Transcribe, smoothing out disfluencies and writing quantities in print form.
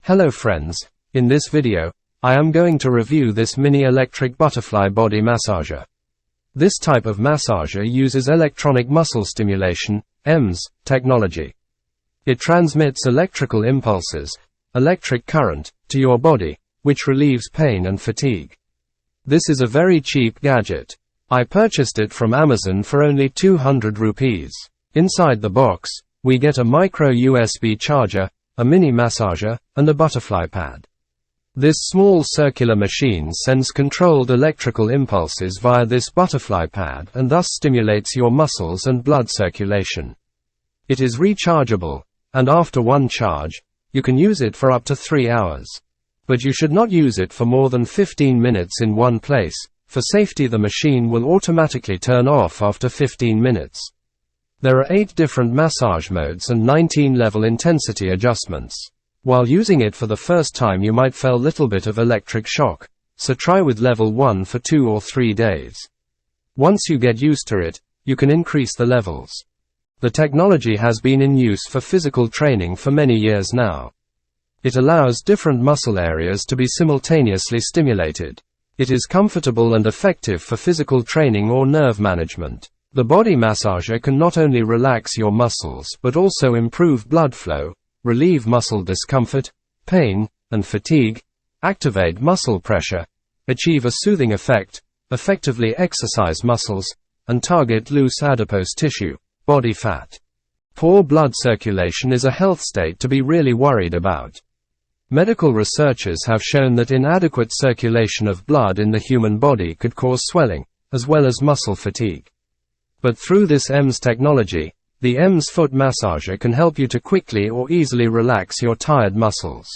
Hello friends, in this video, I am going to review this mini electric butterfly body massager. This type of massager uses electronic muscle stimulation, EMS, technology. It transmits electrical impulses, electric current, to your body, which relieves pain and fatigue. This is a very cheap gadget. I purchased it from Amazon for only 200 rupees. Inside the box, we get a micro USB charger, a mini massager, and a butterfly pad. This small circular machine sends controlled electrical impulses via this butterfly pad and thus stimulates your muscles and blood circulation. It is rechargeable, and after one charge, you can use it for up to 3 hours. But you should not use it for more than 15 minutes in one place. For safety, the machine will automatically turn off after 15 minutes. There are 8 different massage modes and 19 level intensity adjustments. While using it for the first time, you might feel a little bit of electric shock, so try with level 1 for 2 or 3 days. Once you get used to it, you can increase the levels. The technology has been in use for physical training for many years now. It allows different muscle areas to be simultaneously stimulated. It is comfortable and effective for physical training or nerve management. The body massager can not only relax your muscles but also improve blood flow, relieve muscle discomfort, pain, and fatigue, activate muscle pressure, achieve a soothing effect, effectively exercise muscles, and target loose adipose tissue, body fat. Poor blood circulation is a health state to be really worried about. Medical researchers have shown that inadequate circulation of blood in the human body could cause swelling, as well as muscle fatigue. But through this EMS technology, the EMS Foot Massager can help you to quickly or easily relax your tired muscles.